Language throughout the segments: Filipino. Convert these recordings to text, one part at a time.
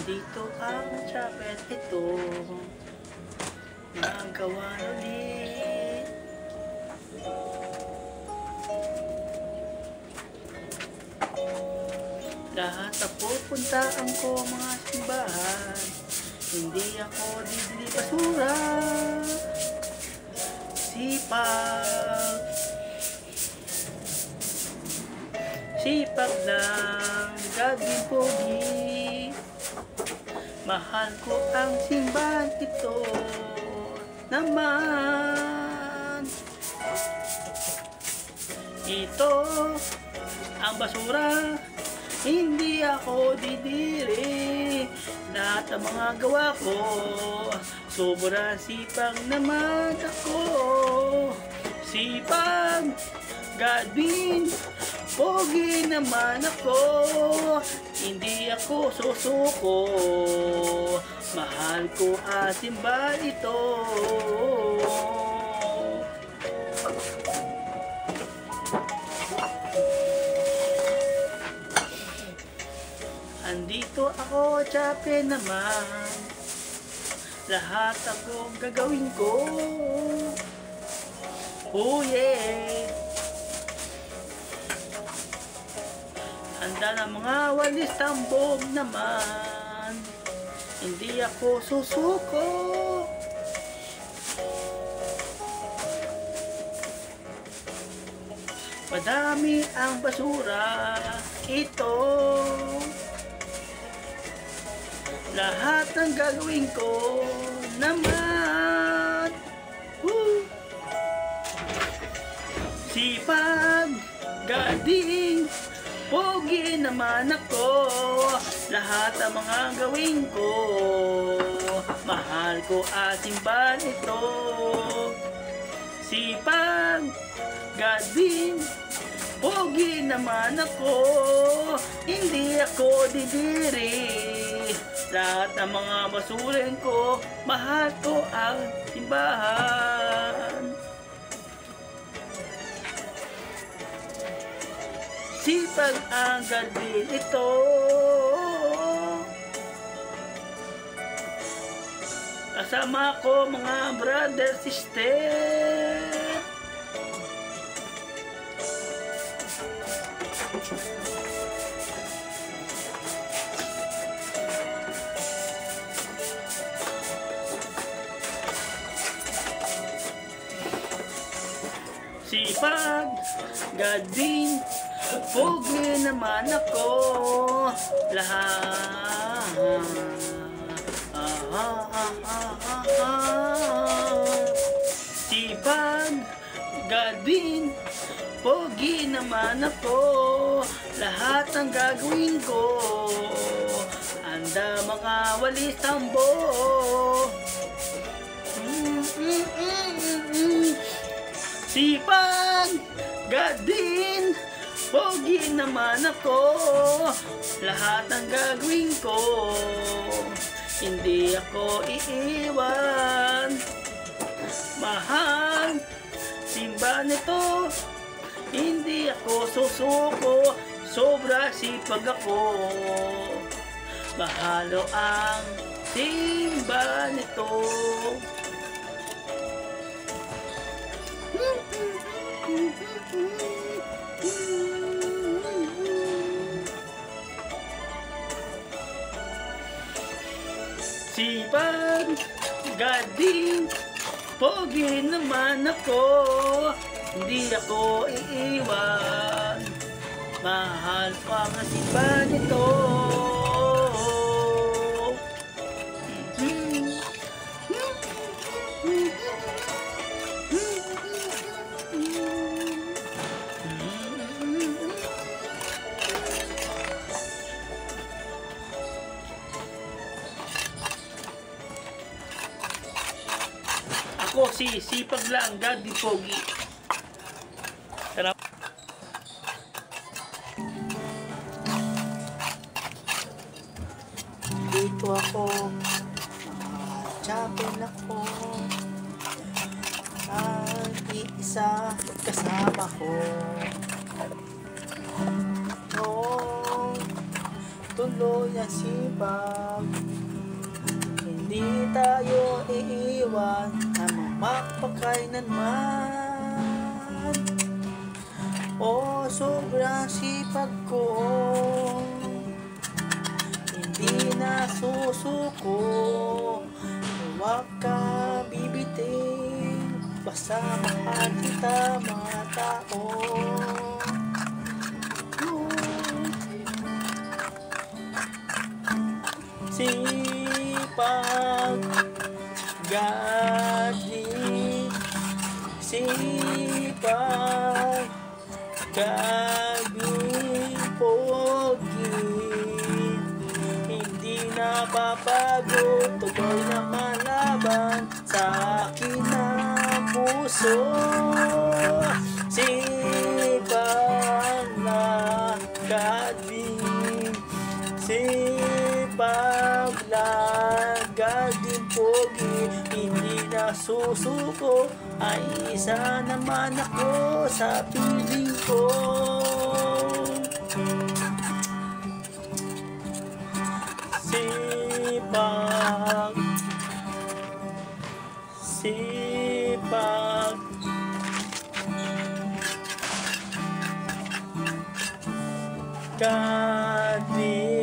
Andito ang chapel ito, nagawa ulit. Lahat na pupuntaan ko mga simbahan, hindi ako dibili basura. Sipag lang, gagawin pogi. Mahal ko ang simbahan ito naman. Ito ang basura, hindi ako didiri. Lahat ng mga gawa ko, sobrang sipag naman ako. Sipag, Godwin, pogi naman ako. Hindi ako susuko, mahal ko ang simbahan ito. Andito ako, chapel naman. Lahat akong gagawin ko. Oh yeah. Handa na mga walis tambog naman. Hindi ako susuko. Madami ang basura ito. Lahat ng gagawin ko naman. Woo! Sipag, gading, pogi naman ako. Lahat ng mga gawin ko, mahal ko ang simbahan ito. Sipag, gading, pogi naman ako. Hindi ako didiri. Lahat ng mga basurin ko, mahal ko ang simbahan. Sipag ang Godwin ito. Kasama ko mga brother, sister. Sipag, Godwin, pogi naman ako. Lahat. Sipag, Godwin, pogi naman ako. Lahat ng gagawin ko, handa mga walis tambo. Sipag, Godwin, pogi naman ako. Lahat ng gagawin ko, hindi ako iiwan. Mahal, simbahan ito, hindi ako susuko. Sobra sipag ako. Mahalo ang simbahan ito. Sipag, Godwin, pogi naman ako. Hindi ako iiwan. Mahal ko ang simbahan ito. Ako si Sipag lang, Godwin Pogi. Sarap. Dito ako, chapel ako. At iisa kasama ko. Noong tuloy ang sipag. Hindi tayo iiwan na magpakailanman. O sobrang sipag ko, hindi na susuko. Huwag ka bibitin, basta mahal kita mga tao. Sipag, galing, sipag, galing, pogi. Hindi napapagod, tuloy na malaban sa akin ang puso. Sipag na galing, sipag lagad din pogi. Hindi na susuko, ay isa naman ako sa piling ko. Sipag, sipag, galing.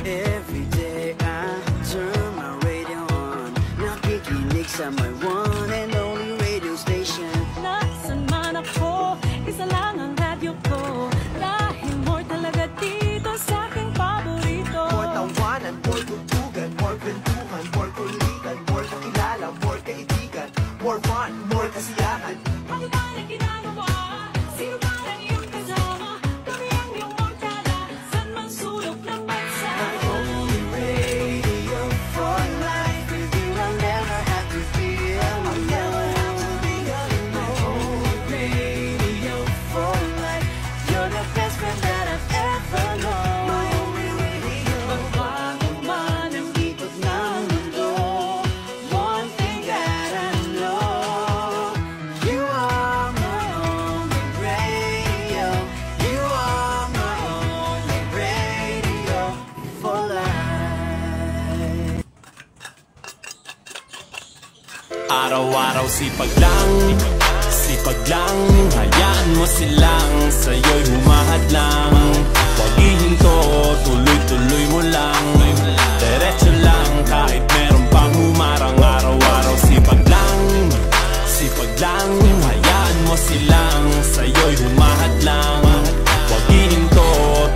Every day I turn my radio on, nakikinig sa my one and only radio station. Nasaan man ako, isa lang ang radyo ko. Dahil more talaga dito sa aking paborito. More tawanan, more tutugan, more kwentuhan, more kulitan, more kakilala, more kaibigan, more fun, more kasiyahan. Ano ba na ginagawa? Sino ba ang iyong kasama? Kami ang iyong barkada, saan man sulok ng bansa. My only radio for life. With you I'll never have to feel alone. My only radio for life. You're the best friend that I've ever known. My only radio. Magbago man ang Ikot ng mundo, one thing that I know, Araw-araw sipag lang, sipag lang. Hayaan mo silang sa'yo'y humahad lang. Huwag ihinto, tuloy-tuloy mo lang. Diretso lang kahit meron pang humarang. Araw-araw sipag lang, sipag lang. Hayaan mo silang sa'yo'y humahad lang. Huwag ihinto,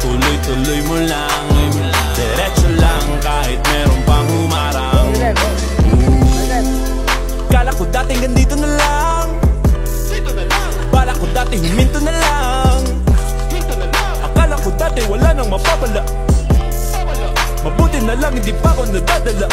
tuloy-tuloy mo lang. Diretso lang kahit meron pang humarang. Kala ko dati ganito na lang, bala ko dati huminto na lang. Akala ko dati wala nang mapapala, mabuti na lang hindi pa ako nadadala.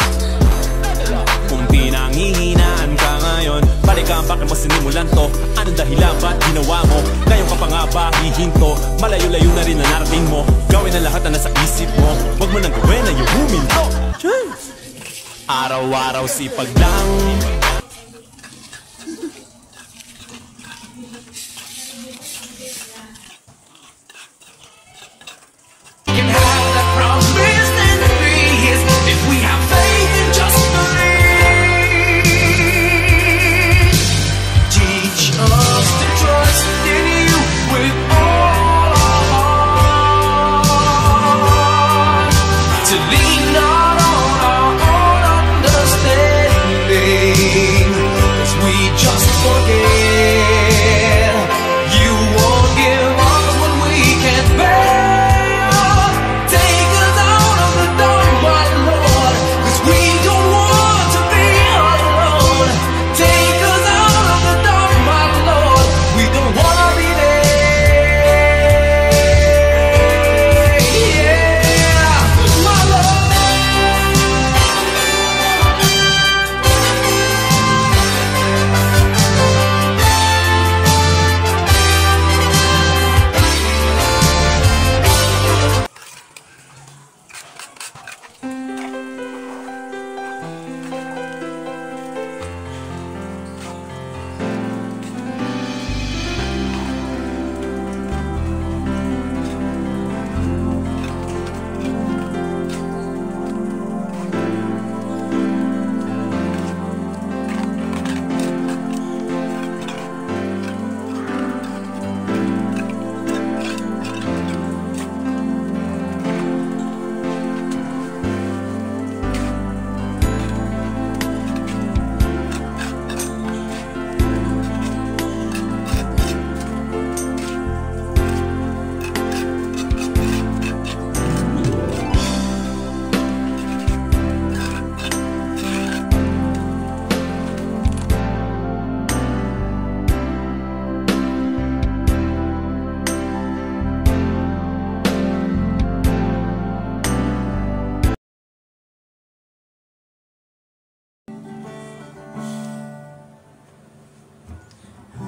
Kung pinanghihinaan ka ngayon, balikan bakit mo sinimulan to? Anong dahilan ba't ginawa mo? Ngayon ka pa nga ba hihinto? Malayo-layo na rin ang narating mo. Gawin na lahat na nasa isip mo. Huwag mo nang gawin na yung huminto. Araw-araw sipag lang.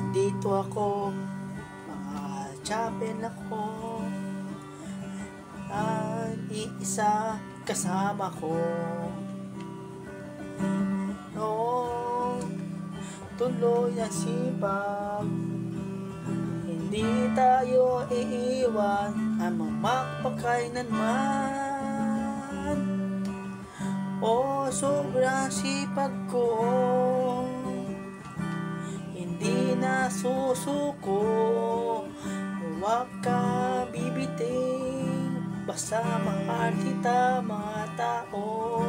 Dito ako, mga chapel ako, ang iisa kasama ko. Noong tuloy ang sipag, hindi tayo iiwan ang magpakailanman. O sobrang sipag ko, hindi na susuko. Huwag ka bibiting, basta mahal kita mga tao.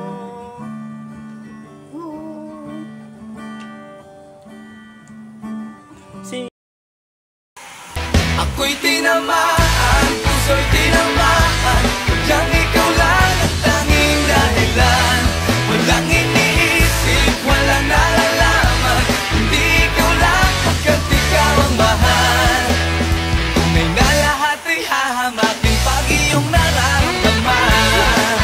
Ako'y tinamaan, puso'y tinamaan. Biglang ikaw lang ang tanging dahilan. Walang iniisip, walang nalalaman. Hindi ikaw lang pagkat ikaw ang mahal. Tunay na lahat ay hahamakin pag iyong nararamdaman.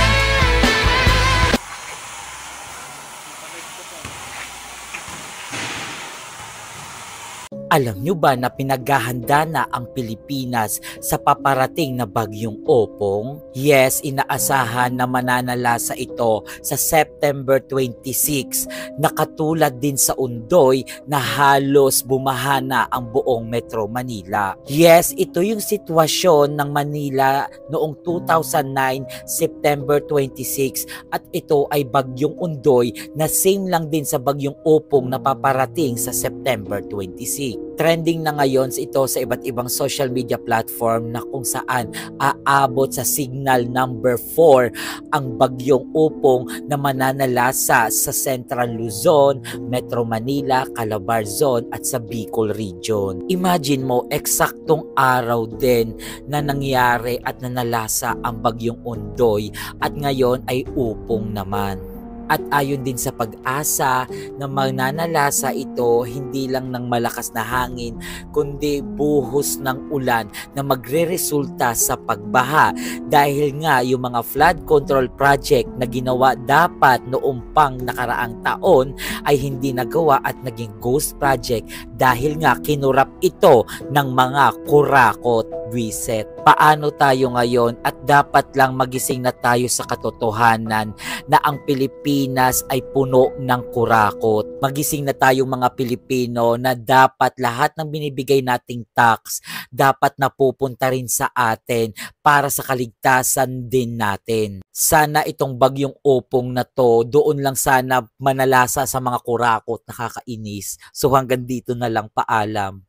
Alam nyo ba na pinaghahanda na ang Pilipinas sa paparating na bagyong Opong? Yes, inaasahan na mananalasa ito sa September 26, na katulad din sa Undoy na halos bumahana ang buong Metro Manila. Yes, ito yung sitwasyon ng Manila noong 2009, September 26, at ito ay bagyong Undoy na same lang din sa bagyong Opong na paparating sa September 26. Trending na ngayon ito sa iba't ibang social media platform na kung saan aabot sa signal number 4 ang bagyong Opong na mananalasa sa Central Luzon, Metro Manila, Calabarzon at sa Bicol Region. Imagine mo, eksaktong araw din na nangyari at nanalasa ang bagyong Undoy at ngayon ay Opong naman. At ayon din sa Pag-asa na mananalasa ito hindi lang ng malakas na hangin kundi buhos ng ulan na magreresulta sa pagbaha dahil nga yung mga flood control project na ginawa dapat noong pang nakaraang taon ay hindi nagawa at naging ghost project dahil nga kinurap ito ng mga kurakot. Reset. Paano tayo ngayon at dapat lang magising na tayo sa katotohanan na ang Pilipinas ay puno ng kurakot. Magising na tayo mga Pilipino na dapat lahat ng binibigay nating tax dapat napupunta rin sa atin para sa kaligtasan din natin. Sana itong bagyong Opong na to doon lang sana manalasa sa mga kurakot, nakakainis. So hanggang dito na lang, paalam.